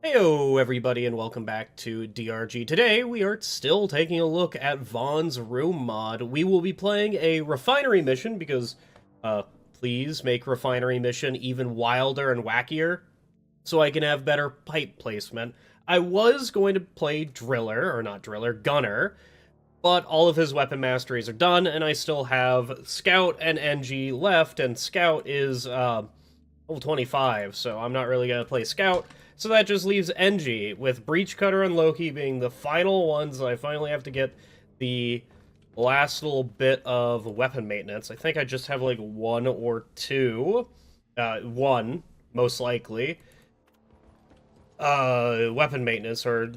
Heyo everybody and welcome back to DRG. Today we are still taking a look at Vaughn's room mod. We will be playing a refinery mission because, please make refinery mission even wilder and wackier so I can have better pipe placement. I was going to play Driller, or not Driller, Gunner, but all of his weapon masteries are done and I still have Scout and NG left, and Scout is, level 25, so I'm not really going to play Scout. So that just leaves NG, with Breach Cutter and Loki being the final ones. I finally have to get the last little bit of weapon maintenance. I think I just have like one or two. One, most likely. Weapon maintenance, or,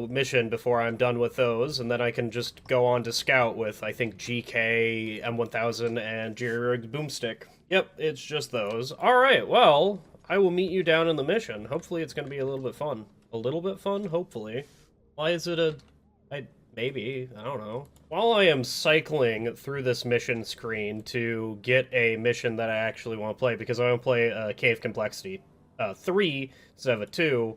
mission before I'm done with those, and then I can just go on to Scout with, I think, GK, M1000, and Jerry-rigged Boomstick. Yep, it's just those. Alright, well, I will meet you down in the mission. Hopefully it's going to be a little bit fun. A little bit fun? Hopefully. Why is it maybe, I don't know. While I am cycling through this mission screen to get a mission that I actually want to play, because I want to play Cave Complexity 3 instead of a 2,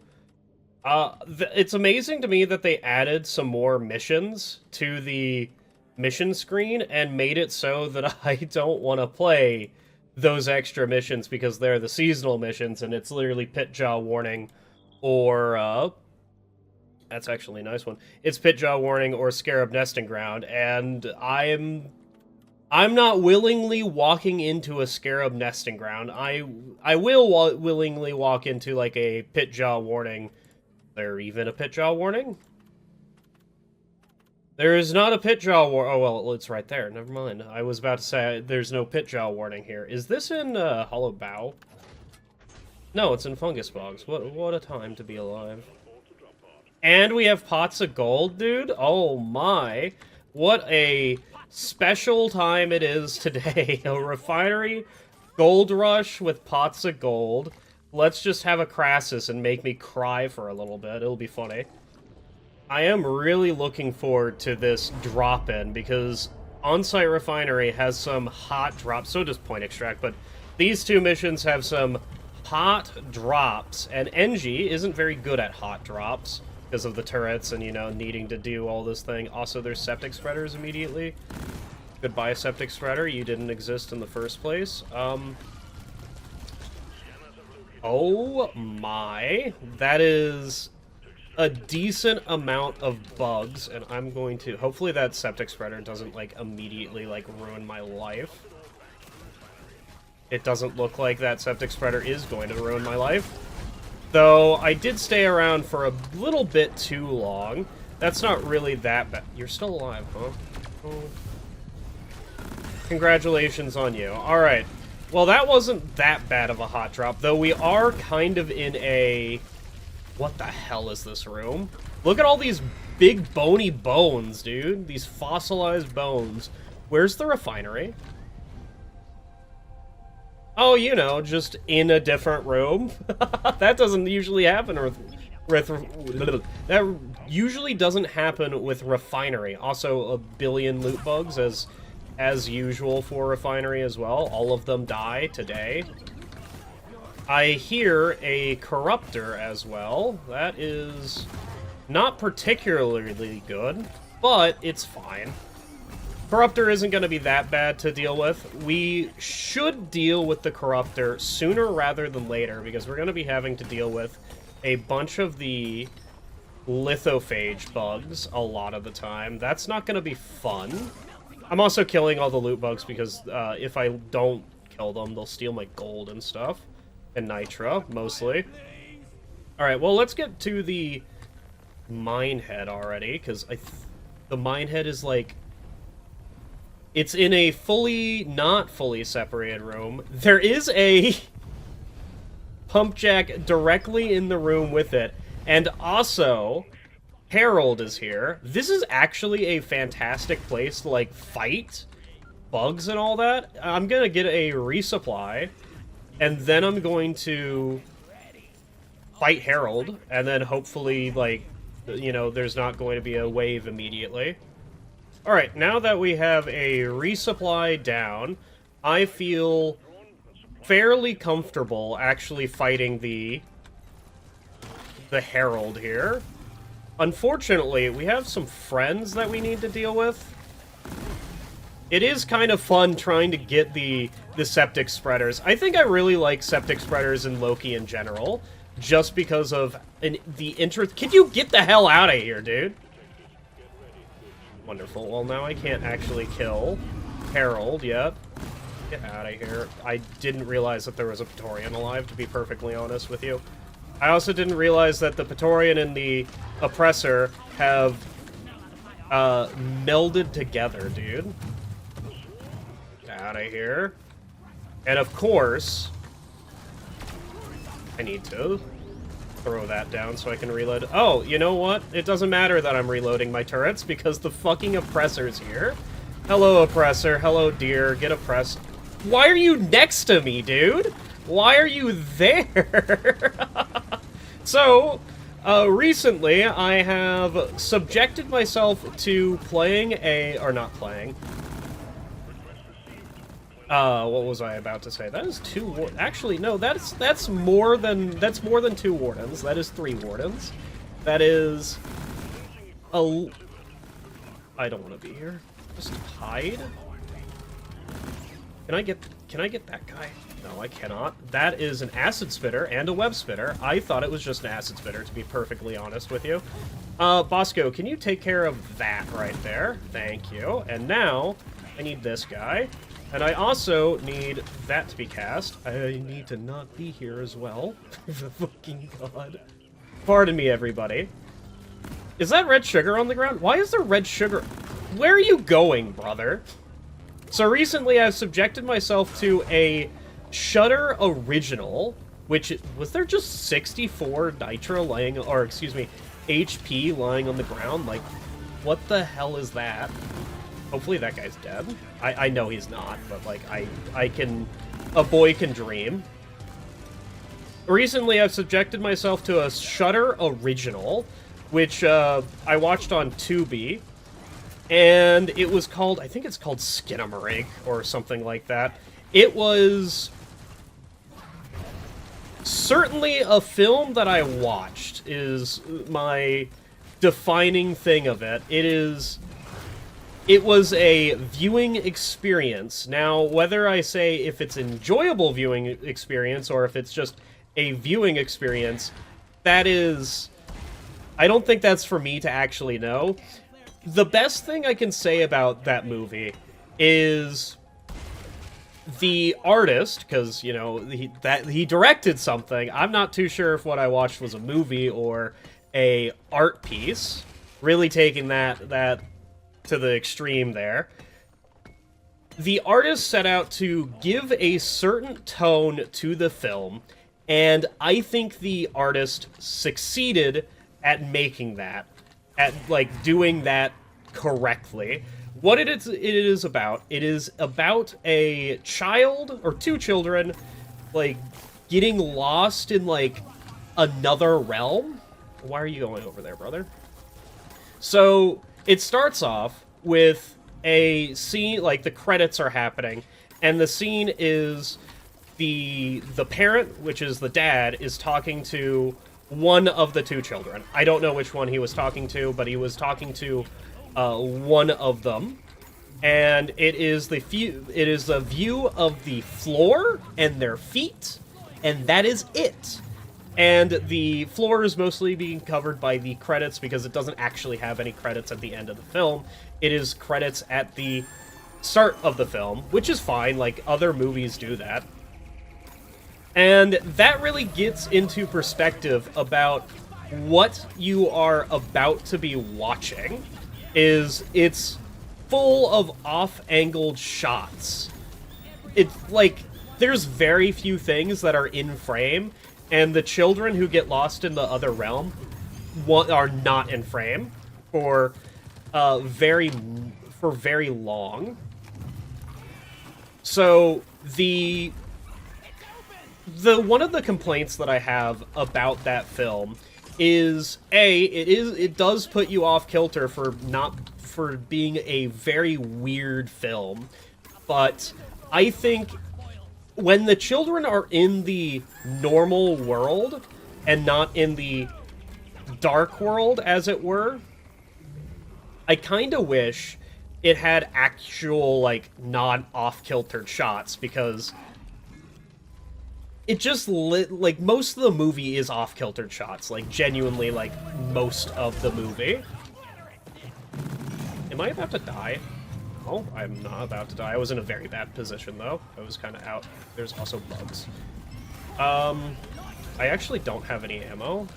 it's amazing to me that they added some more missions to the mission screen and made it so that I don't want to play those extra missions because they're the seasonal missions and it's literally Pit Jaw Warning or, that's actually a nice one. It's Pit Jaw Warning or Scarab Nesting Ground, and I'm not willingly walking into a Scarab Nesting Ground. I will willingly walk into, like, a Pit Jaw Warning. Is there even a Pit Jaw Warning? There is not a Pit Jaw Warning. Oh, well, it's right there. Never mind. I was about to say there's no Pit Jaw Warning here. Is this in Hollow Bow? No, it's in Fungus Bogs. What a time to be alive. And we have pots of gold, dude. Oh my. What a special time it is today. A refinery gold rush with pots of gold. Let's just have a Crassus and make me cry for a little bit. It'll be funny. I am really looking forward to this drop-in, because On-Site Refinery has some hot drops, so does Point Extract, but these two missions have some hot drops, and NG isn't very good at hot drops because of the turrets and, needing to do all this thing. Also, there's Septic Spreaders immediately. Goodbye, Septic Spreader. You didn't exist in the first place. Oh my. That is a decent amount of bugs, and I'm going to... Hopefully that Septic Spreader doesn't, immediately, ruin my life. It doesn't look like that Septic Spreader is going to ruin my life. Though, I did stay around for a little bit too long. That's not really that bad. You're still alive, huh? Oh. Congratulations on you. Alright. Well, that wasn't that bad of a hot drop, though we are kind of in a... What the hell is this room? Look at all these big bony bones, dude. These fossilized bones. Where's the refinery? Oh, just in a different room? That doesn't usually happen with that usually doesn't happen with refinery. Also, a billion loot bugs as usual for refinery as well. All of them die today. I hear a Corruptor as well. That is not particularly good, but it's fine. Corruptor isn't going to be that bad to deal with. We should deal with the Corruptor sooner rather than later, because we're going to be having to deal with a bunch of the lithophage bugs a lot of the time. That's not going to be fun. I'm also killing all the loot bugs because if I don't kill them, they'll steal my gold and stuff. And Nitra, mostly. Alright, well, let's get to the Minehead already, because the Minehead is, it's in a not fully separated room. There is a pump jack directly in the room with it, and also, Harold is here. This is actually a fantastic place to, fight bugs and all that. I'm gonna get a resupply. And then I'm going to fight Harold, and then hopefully, there's not going to be a wave immediately. Alright, now that we have a resupply down, I feel fairly comfortable actually fighting the the Herald here. Unfortunately, we have some friends that we need to deal with. It is kind of fun trying to get the septic spreaders. I think I really like septic spreaders in Loki in general, just because of the interest. Can you get the hell out of here, dude? Wonderful. Well, now I can't actually kill Harold yet. Get out of here. I didn't realize that there was a Praetorian alive, to be perfectly honest with you. I also didn't realize that the Praetorian and the Oppressor have melded together, dude. Get out of here. And of course, I need to throw that down so I can reload. Oh, you know what? It doesn't matter that I'm reloading my turrets because the fucking Oppressor's here. Hello, Oppressor. Hello, dear. Get oppressed. Why are you next to me, dude? Why are you there? So, recently I have subjected myself to playing or not playing. What was I about to say? That is two actually, no, that's more than 2 wardens. That is 3 wardens. That is I don't want to be here. Just hide. Can I get that guy? No, I cannot. That is an acid spitter and a web spitter. I thought it was just an acid spitter, to be perfectly honest with you. Bosco, can you take care of that right there? Thank you. And now, I need this guy. And I also need that to be cast. I need to not be here as well. For fucking god. Pardon me, everybody. Is that red sugar on the ground? Why is there red sugar? Where are you going, brother? So recently I've subjected myself to a Shudder original, which, was there just 64 nitro lying, or excuse me, HP lying on the ground? Like, what the hell is that? Hopefully that guy's dead. I know he's not, but like, a boy can dream. Recently I've subjected myself to a Shudder original, which I watched on Tubi. And it was called, I think it's called Skinamarink or something like that. It was certainly a film that I watched, is my defining thing of it. It was a viewing experience. Now, whether I say if it's enjoyable viewing experience or if it's just a viewing experience, that is, I don't think that's for me to actually know. The best thing I can say about that movie is the artist, because, you know, he directed something. I'm not too sure if what I watched was a movie or a art piece. Really taking that to the extreme there. The artist set out to give a certain tone to the film, and I think the artist succeeded at making that. At, like, doing that correctly. What it is about a child, or 2 children, like, getting lost in, like, another realm. Why are you going over there, brother? So, it starts off with a scene, like, the credits are happening, and the scene is the parent, which is the dad, is talking to one of the 2 children. I don't know which one he was talking to, but he was talking to one of them. And it is the view of the floor and their feet, and that is it. And the floor is mostly being covered by the credits because it doesn't actually have any credits at the end of the film. It is credits at the start of the film, which is fine, like other movies do that. And that really gets into perspective about what you are about to be watching. It's full of off-angled shots. It's like, there's very few things that are in frame, and the children who get lost in the other realm are not in frame for very long. So the one of the complaints that I have about that film is it does put you off kilter for being a very weird film, but I think when the children are in the normal world and not in the dark world, as it were. I kind of wish it had actual, like, non-off-kiltered shots, because it just like, most of the movie is off-kiltered shots, like, genuinely, like, most of the movie. Am I about to die? Oh, I'm not about to die. I was in a very bad position, though. I was kind of out. There's also bugs. I actually don't have any ammo.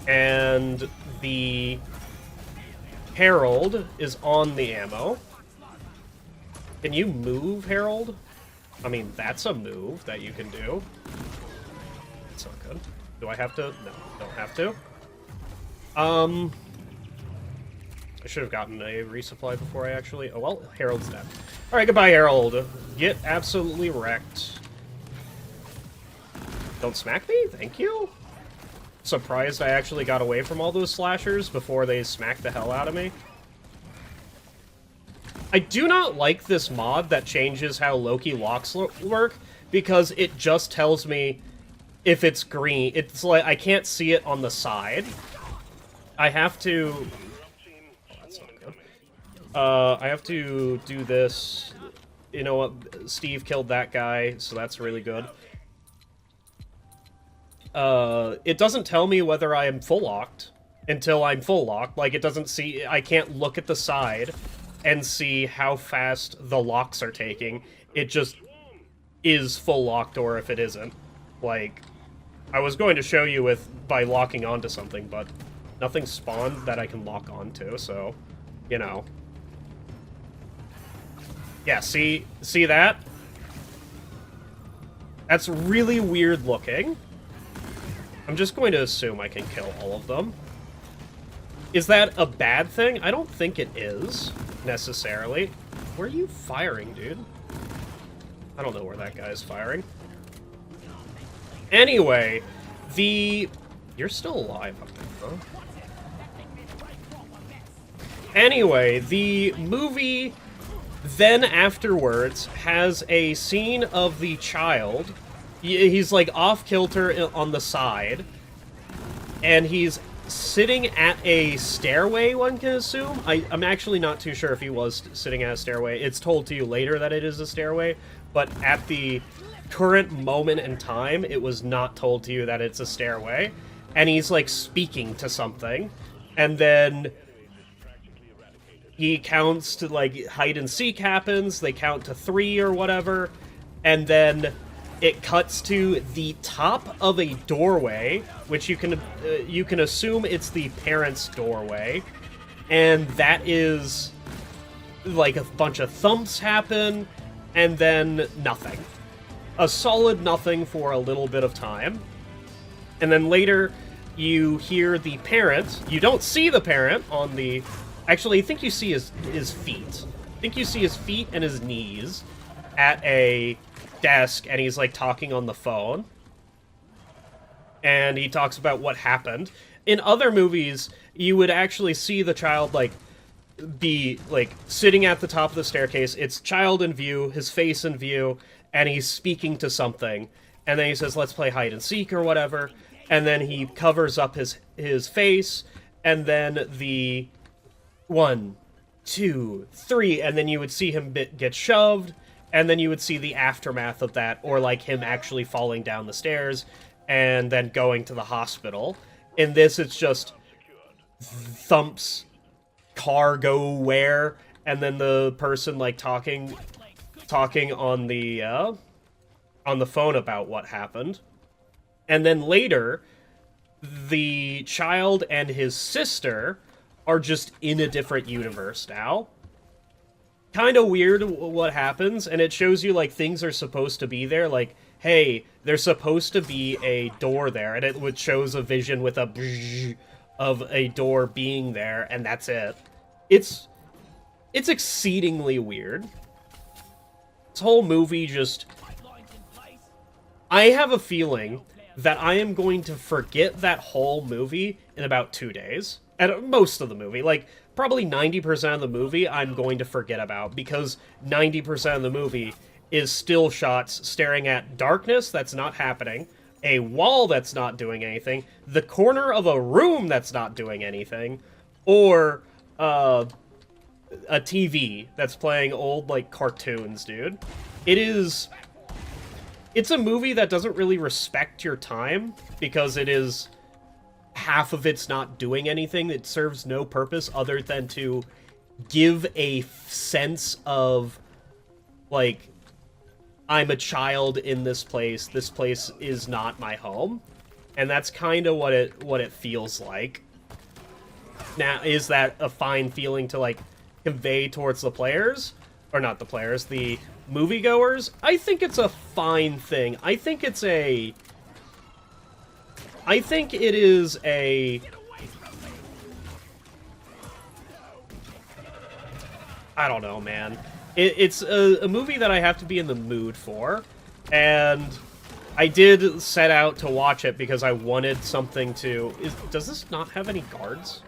And the Herald is on the ammo. Can you move, Herald? I mean, that's a move that you can do. It's not good. Do I have to? No, don't have to. I should have gotten a resupply before I actually... Oh, well, Harold's dead. Alright, goodbye, Harold. Get absolutely wrecked. Don't smack me? Thank you. Surprised I actually got away from all those slashers before they smacked the hell out of me. I do not like this mod that changes how Loki locks work, because it just tells me if it's green. It's like, I can't see it on the side. I have to... I have to do this. You know what? Steve killed that guy, so that's really good. It doesn't tell me whether I am full locked until I'm full locked. Like, it doesn't see... I can't look at the side and see how fast the locks are taking. It just is full locked, or if it isn't. Like, I was going to show you by locking onto something, but nothing spawned that I can lock onto, so, you know. Yeah, see that? That's really weird looking. I'm just going to assume I can kill all of them. Is that a bad thing? I don't think it is, necessarily. Where are you firing, dude? I don't know where that guy is firing. Anyway, You're still alive up there, huh? Anyway, the movie then afterwards has a scene of the child. He's like off-kilter on the side, and he's sitting at a stairway, one can assume. I'm actually not too sure if he was sitting at a stairway. It's told to you later that it is a stairway, but at the current moment in time, it was not told to you that it's a stairway. And he's like speaking to something, and then he counts to, like, hide and seek happens, they count to 3 or whatever, and then it cuts to the top of a doorway, which you can assume it's the parents' doorway, and that is, like, a bunch of thumps happen, and then nothing. A solid nothing for a little bit of time. And then later, you hear the parent. You don't see the parent on the... Actually, I think you see his feet. I think you see his feet and his knees at a desk, and he's, like, talking on the phone. And he talks about what happened. In other movies, you would actually see the child, like, be, like, sitting at the top of the staircase. It's child in view, his face in view, and he's speaking to something. And then he says, let's play hide and seek or whatever. And then he covers up his face, and then the 1, 2, 3, and then you would see him get shoved, and then you would see the aftermath of that, or like him actually falling down the stairs, and then going to the hospital. In this, it's just thumps, car go where, and then the person like talking on the phone about what happened. And then later, the child and his sister are just in a different universe now. Kind of weird what happens, and it shows you, like, things are supposed to be there. Like, hey, there's supposed to be a door there, and it shows a vision with a bzzz of a door being there, and that's it. It's exceedingly weird. This whole movie just... I have a feeling that I am going to forget that whole movie in about 2 days. And most of the movie. Like, probably 90% of the movie I'm going to forget about, because 90% of the movie is still shots staring at darkness that's not happening, a wall that's not doing anything, the corner of a room that's not doing anything, or a TV that's playing old, like, cartoons, dude. It's a movie that doesn't really respect your time, because it is half of it's not doing anything. It serves no purpose other than to give a sense of, like, I'm a child in this place is not my home. And that's kind of what it feels like. Now, is that a fine feeling to, like, convey towards the players? Or not the players, the moviegoers? I think it's a fine thing. I think it is a... I don't know, man. It's a movie that I have to be in the mood for, and I did set out to watch it because I wanted something to... Does this not have any guards?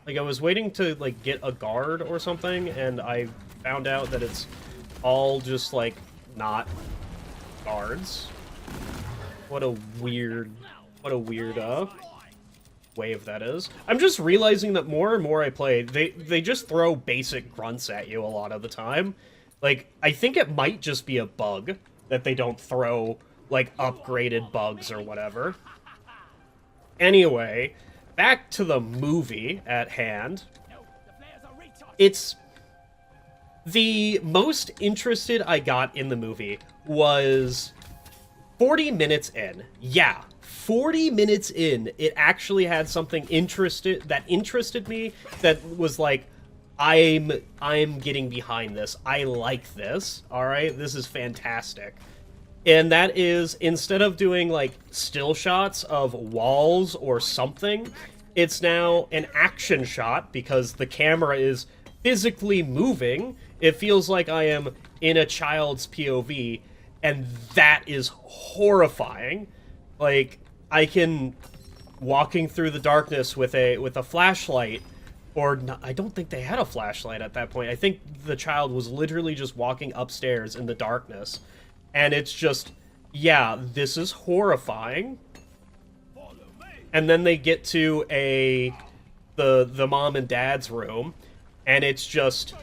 Like, I was waiting to, like, get a guard or something, and I found out that it's all just, like, not guards. What a weird wave that is. I'm just realizing that more and more I play, they just throw basic grunts at you a lot of the time. Like, I think it might just be a bug that they don't throw, like, upgraded bugs or whatever. Anyway, back to the movie at hand. It's... The most interested I got in the movie was 40 minutes in. Yeah, 40 minutes in, it actually had something that interested me, that was like, I'm getting behind this. I like this. All right, this is fantastic. And that is, instead of doing, like, still shots of walls or something, it's now an action shot because the camera is physically moving. It feels like I am in a child's POV, and that is horrifying. Like, I can, walking through the darkness with a flashlight, or not, I don't think they had a flashlight at that point. I think the child was literally just walking upstairs in the darkness. And it's just, yeah, this is horrifying. And then they get to the mom and dad's room, and it's just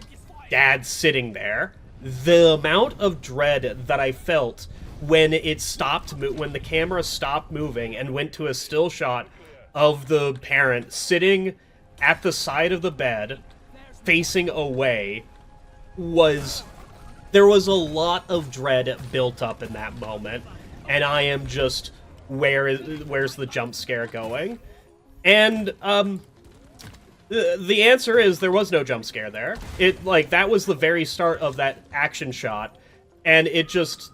dad sitting there. The amount of dread that I felt when when the camera stopped moving and went to a still shot of the parent sitting at the side of the bed, facing away, there was a lot of dread built up in that moment, and I am just, where's the jump scare going? And, the answer is there was no jump scare there. That was the very start of that action shot, and it just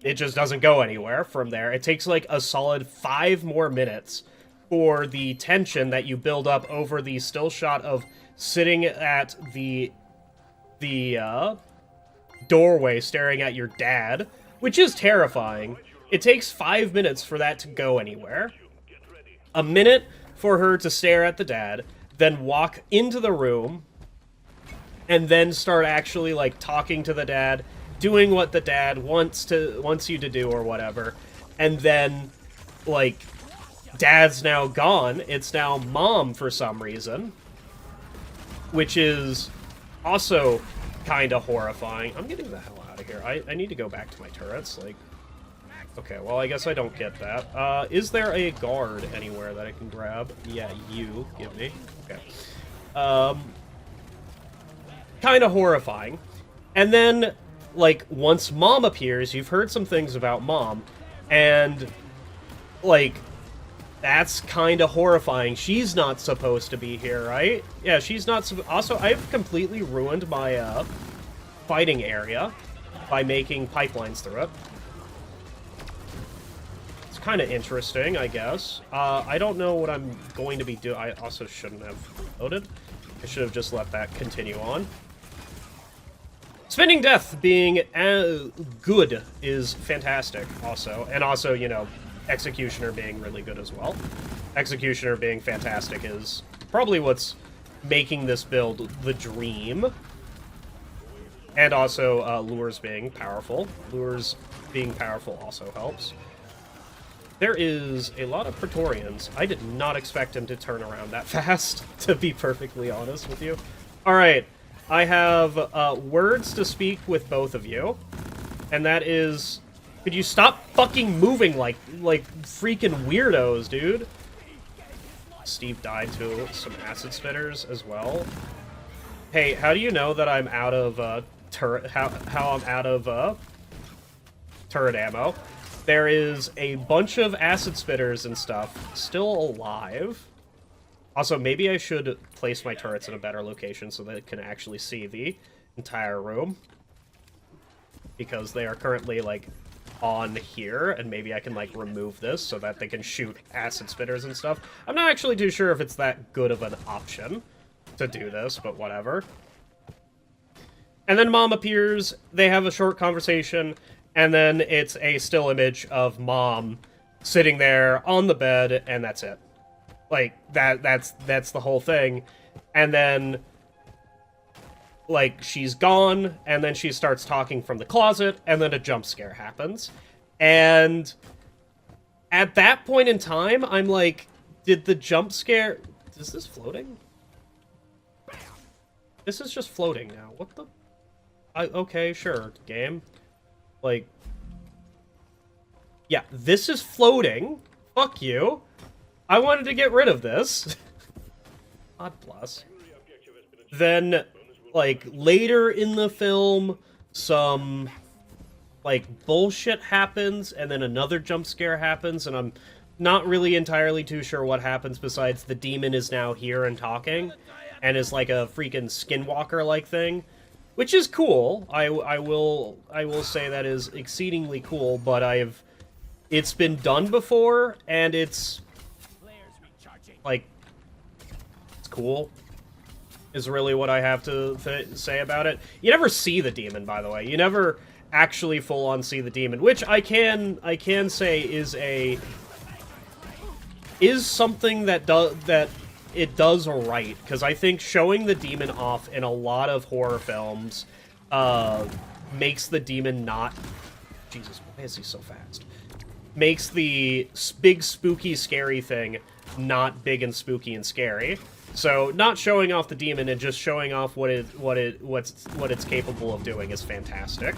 doesn't go anywhere from there. It takes, like, a solid 5 more minutes for the tension that you build up over the still shot of sitting at the doorway staring at your dad, which is terrifying. It takes 5 minutes for that to go anywhere. A minute for her to stare at the dad, then walk into the room, and then start actually, like, talking to the dad, doing what the dad wants you to do or whatever. And then, like, dad's now gone. It's now mom for some reason, which is also kind of horrifying. I'm getting the hell out of here. I need to go back to my turrets. Like, okay, well, I guess I don't get that. Is there a guard anywhere that I can grab? Yeah, you give me. Okay. Kind of horrifying. And then, like, once mom appears, you've heard some things about mom, and, like, that's kind of horrifying. She's not supposed to be here, right? Yeah, she's not. Also, I've completely ruined my fighting area by making pipelines through it. It's kind of interesting, I guess. I don't know what I'm going to be doing. I also shouldn't have loaded. I should have just let that continue on. Spinning Death being good is fantastic, also. And also, you know, Executioner being really good as well. Executioner being fantastic is probably what's making this build the dream. And also, Lures being powerful. Lures being powerful also helps. There is a lot of Praetorians. I did not expect him to turn around that fast, to be perfectly honest with you. Alright, I have words to speak with both of you. And that is... Could you stop fucking moving like freaking weirdos, dude? Steve died to some acid spitters as well. Hey, how do you know that I'm out of turret? How I'm out of turret ammo? There is a bunch of acid spitters and stuff still alive. Also, maybe I should place my turrets in a better location so that it can actually see the entire room, because they are currently like on here, and maybe I can like remove this so that they can shoot acid spitters and stuff. I'm not actually too sure if it's that good of an option to do this, but whatever. And then Mom appears, they have a short conversation, and then it's a still image of Mom sitting there on the bed, and that's it. Like, that's the whole thing. And then, like, she's gone, and then she starts talking from the closet, and then a jump scare happens. And at that point in time, I'm like, did the jump scare... Is this floating? This is just floating now. What the... okay, sure, game. Like... Yeah, this is floating. Fuck you. I wanted to get rid of this. God bless. Then... like, later in the film, some, like, bullshit happens, and then another jump scare happens, and I'm not really entirely too sure what happens besides the demon is now here and talking, and is like a freaking skinwalker-like thing, which is cool. I will say that is exceedingly cool, but it's been done before, and it's, like, it's cool. Is really what I have to say about it. You never see the demon, by the way. You never actually full-on see the demon, which I can say is something that it does right, because I think showing the demon off in a lot of horror films makes the demon not... Jesus, why is he so fast? Makes the big, spooky, scary thing not big and spooky and scary. So, not showing off the demon and just showing off what it's capable of doing is fantastic.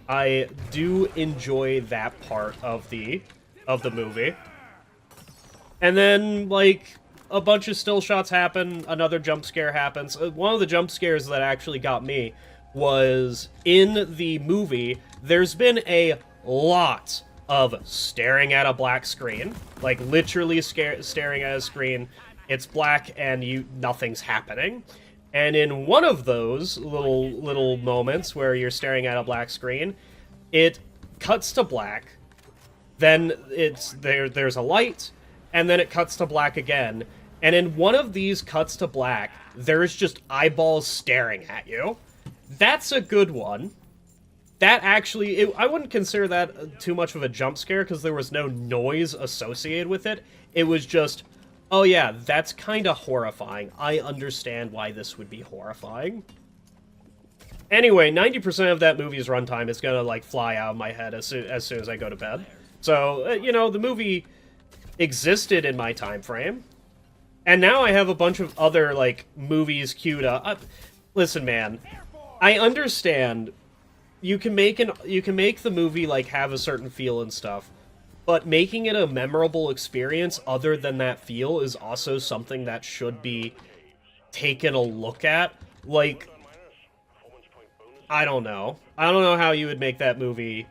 I do enjoy that part of the movie. And then, like, a bunch of still shots happen, another jump scare happens. One of the jump scares that actually got me was in the movie, there's been a lot of staring at a black screen. Like, literally staring at a screen. It's black and nothing's happening. And in one of those little moments where you're staring at a black screen, it cuts to black, then there's a light, and then it cuts to black again. And in one of these cuts to black, there's just eyeballs staring at you. That's a good one. That actually, I wouldn't consider that too much of a jump scare because there was no noise associated with it. It was just... oh yeah, that's kind of horrifying. I understand why this would be horrifying. Anyway, 90% of that movie's runtime is gonna, like, fly out of my head as soon as I go to bed. So, you know, the movie existed in my time frame. And now I have a bunch of other, like, movies queued up. Listen, man, I understand you can make the movie, like, have a certain feel and stuff. But making it a memorable experience other than that feel is also something that should be taken a look at. Like, I don't know. I don't know how you would make that movie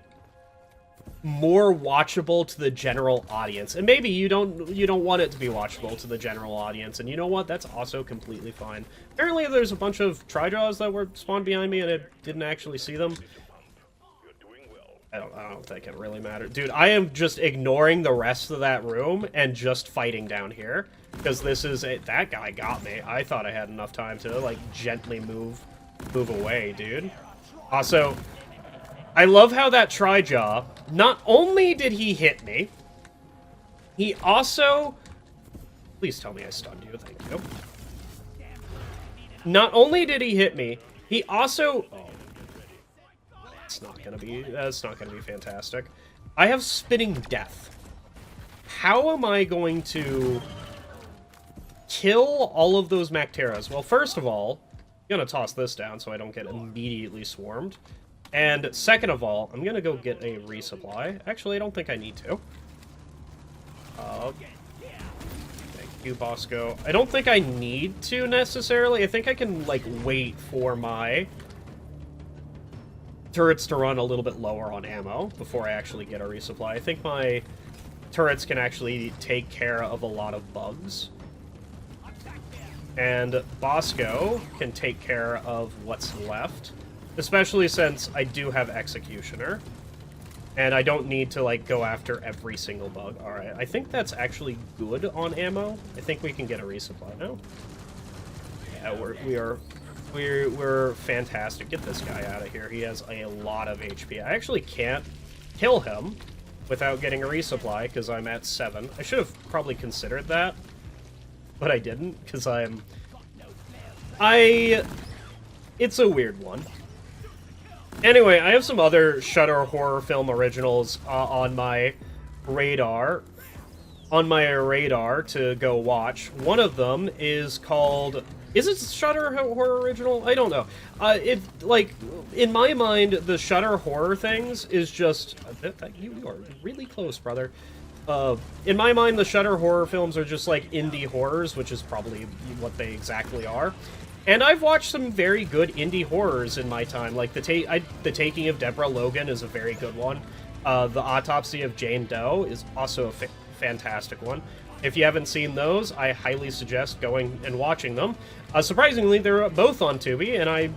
more watchable to the general audience. And maybe you don't want it to be watchable to the general audience. And you know what? That's also completely fine. Apparently there's a bunch of tri-draws that were spawned behind me and I didn't actually see them. I don't think it really matters. Dude, I am just ignoring the rest of that room and just fighting down here. Because this is that guy got me. I thought I had enough time to, like, gently move away, dude. Also, I love how that tri-jaw, not only did he hit me, he also... Please tell me I stunned you, thank you. Not only did he hit me, he also... Oh. That's not gonna be fantastic. I have spitting death. how am I going to kill all of those Macteras? Well, first of all, I'm gonna toss this down so I don't get immediately swarmed. And second of all, I'm gonna go get a resupply. Actually, I don't think I need to. Thank you, Bosco. I don't think I need to, necessarily. I think I can, like, wait for my turrets to run a little bit lower on ammo before I actually get a resupply. I think my turrets can actually take care of a lot of bugs. And Bosco can take care of what's left. Especially since I do have Executioner. And I don't need to, like, go after every single bug. Alright, I think that's actually good on ammo. I think we can get a resupply now. Yeah, we're fantastic. Get this guy out of here. He has a lot of HP. I actually can't kill him without getting a resupply, because I'm at 7. I should have probably considered that, but I didn't, because it's a weird one. Anyway, I have some other Shudder horror film originals on my radar. To go watch. One of them is called... Is it Shudder horror original? I don't know. In my mind, the Shudder horror things is just... You are really close, brother. In my mind, the Shudder horror films are just like indie horrors, which is probably what they exactly are. And I've watched some very good indie horrors in my time. Like, The Taking of Deborah Logan is a very good one. The Autopsy of Jane Doe is also a fantastic one. If you haven't seen those, I highly suggest going and watching them. Surprisingly, they're both on Tubi, and I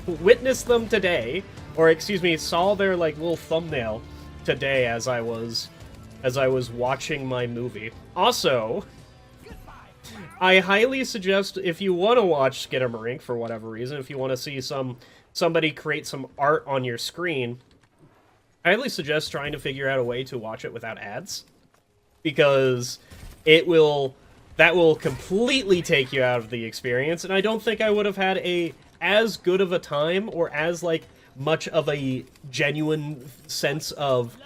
witnessed them today. Or, excuse me, saw their, like, little thumbnail today as I was watching my movie. Also... I highly suggest, if you want to watch Skinamarink for whatever reason, if you want to see somebody create some art on your screen, I highly suggest trying to figure out a way to watch it without ads, because that will completely take you out of the experience, and I don't think I would have had as good of a time or as like much of a genuine sense of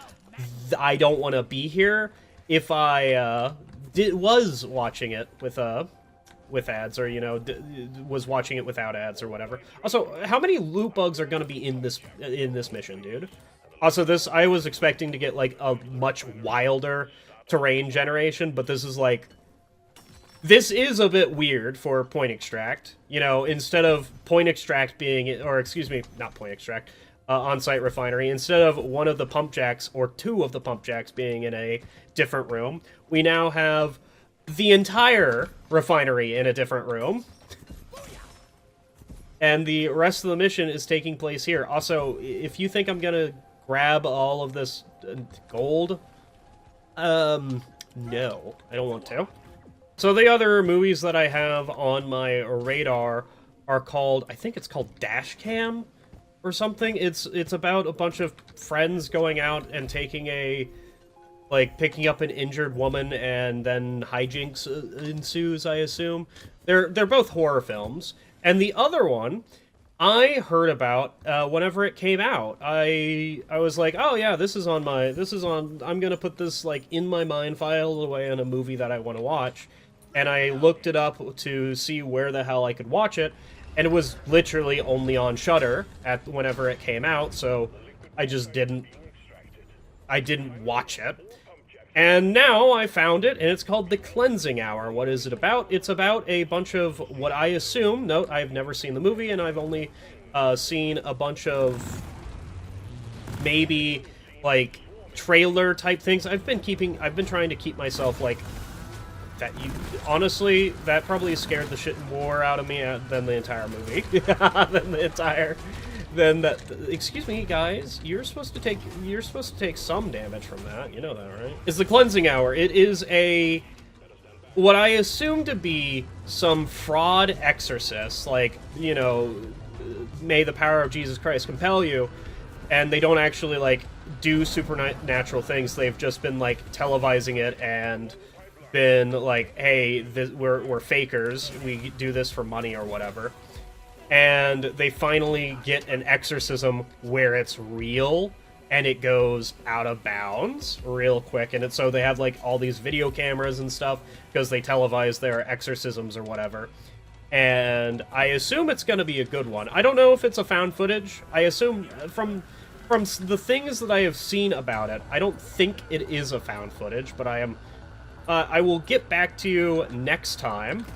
I don't want to be here if I was watching it with ads, or, you know, was watching it without ads or whatever. Also, how many loot bugs are going to be in this mission, dude? Also, I was expecting to get, like, a much wilder terrain generation, but this is a bit weird for Point Extract. You know, instead of Point Extract being, or excuse me, not Point Extract, on-site refinery, instead of one of the pump jacks or two of the pump jacks being in a different room, we now have the entire refinery in a different room. And the rest of the mission is taking place here. Also, if you think I'm gonna grab all of this gold, no, I don't want to. So the other movies that I have on my radar are called, I think it's called Dash Cam or something. It's about a bunch of friends going out and taking picking up an injured woman, and then hijinks ensues, I assume. They're both horror films. And the other one I heard about whenever it came out. I was like, oh yeah, I'm gonna put this, like, in my mind, filed away on a movie that I want to watch. And I looked it up to see where the hell I could watch it, and it was literally only on Shudder whenever it came out, so I just didn't watch it. And now I found it, and it's called The Cleansing Hour. What is it about? It's about a bunch of what I assume... Note, I've never seen the movie, and I've only seen a bunch of maybe, like, trailer-type things. I've been trying to keep myself, like... Honestly, that probably scared the shit more out of me than the entire movie. Excuse me, guys. You're supposed to take some damage from that. You know that, right? It's The Cleansing Hour. It is what I assume to be some fraud exorcist, like, you know, may the power of Jesus Christ compel you, and they don't actually, like, do supernatural things. They've just been, like, televising it and been like, hey, we're fakers, we do this for money or whatever. And they finally get an exorcism where it's real, and it goes out of bounds real quick. And so they have like all these video cameras and stuff because they televise their exorcisms or whatever. And I assume it's going to be a good one. I don't know if it's a found footage. I assume from the things that I have seen about it, I don't think it is a found footage, but I will get back to you next time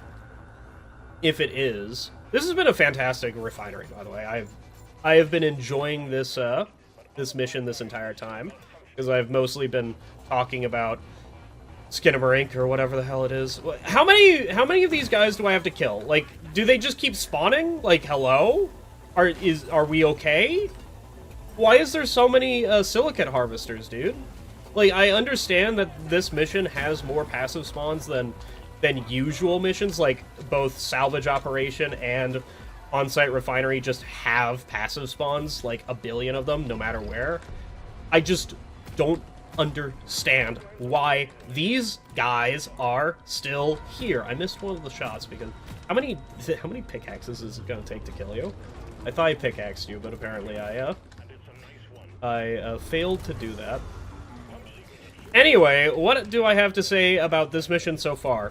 if it is. This has been a fantastic refinery, by the way. I have been enjoying this this mission this entire time because I've mostly been talking about Skinamarink or whatever the hell it is. How many of these guys do I have to kill? Like, do they just keep spawning? Like, hello? Are we okay? Why is there so many silicate harvesters, dude? Like, I understand that this mission has more passive spawns than usual missions, like both salvage operation and on-site refinery just have passive spawns, like a billion of them, no matter where. I just don't understand why these guys are still here. I missed one of the shots because how many pickaxes is it gonna take to kill you? I thought I pickaxed you, but apparently I failed to do that. Anyway, what do I have to say about this mission so far?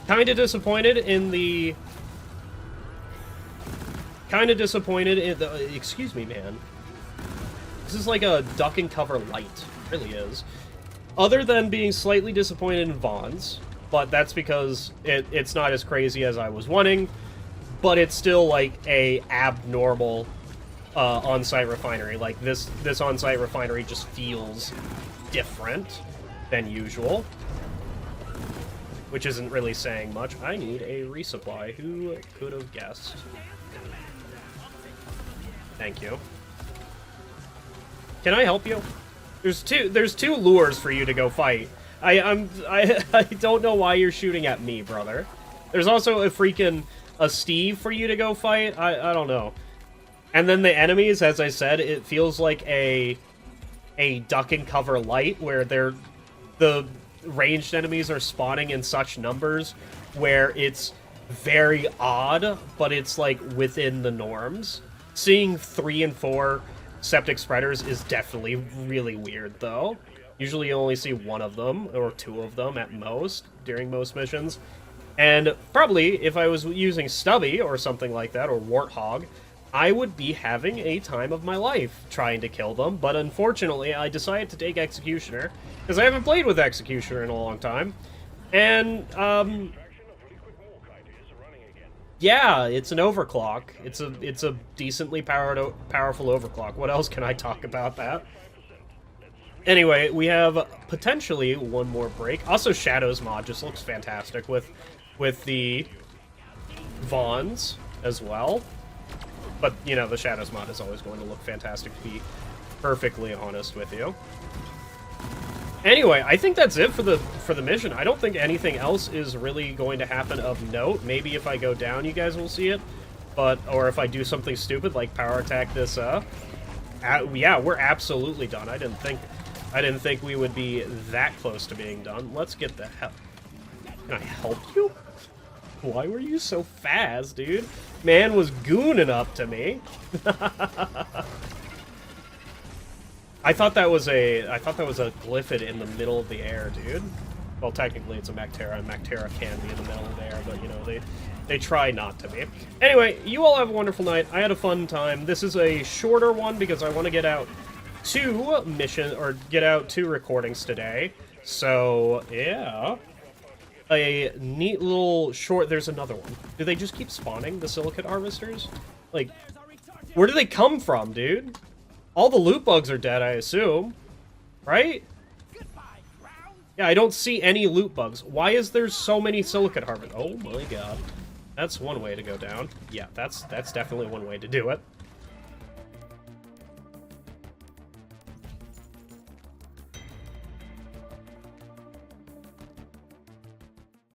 Kinda disappointed in the... Excuse me, man. This is like a duck and cover light. It really is. Other than being slightly disappointed in Vaughn's, but that's because it's not as crazy as I was wanting, but it's still like a abnormal on-site refinery. Like, this on-site refinery just feels different than usual, which isn't really saying much. I need a resupply. Who could have guessed? Thank you. Can I help you? There's two lures for you to go fight. I don't know why you're shooting at me, brother. There's also a Steve for you to go fight. I don't know. And then the enemies, as I said, it feels like a duck and cover light where the ranged enemies are spawning in such numbers where it's very odd, but it's like within the norms. Seeing 3 and 4 septic spreaders is definitely really weird, though. Usually you only see one of them, or 2 of them at most, during most missions. And probably, if I was using Stubby or something like that, or Warthog, I would be having a time of my life trying to kill them, but unfortunately I decided to take Executioner, because I haven't played with Executioner in a long time. And, yeah, it's an overclock. It's a decently powerful overclock. What else can I talk about that? Anyway, we have potentially one more break. Also, Shadows mod just looks fantastic with the Vaughns as well. But, you know, the Shadows mod is always going to look fantastic, to be perfectly honest with you. Anyway, I think that's it for the mission. I don't think anything else is really going to happen of note. Maybe if I go down, you guys will see it. Or if I do something stupid like power attack this, yeah, we're absolutely done. I didn't think we would be that close to being done. Let's get the hell... Can I help you? Why were you so fast, dude? Man was gooning up to me. I thought that was a Glyphid in the middle of the air, dude. Well, technically it's a Mactera, and Mactera can be in the middle of the air, but, you know, they try not to be. Anyway, you all have a wonderful night. I had a fun time. This is a shorter one because I want to get out 2 recordings today. So, yeah. A neat little short... There's another one. Do they just keep spawning, the silicate harvesters? Like, where do they come from, dude? All the loot bugs are dead, I assume. Right? Yeah, I don't see any loot bugs. Why is there so many silicate harvesters? Oh my god. That's one way to go down. Yeah, that's definitely one way to do it.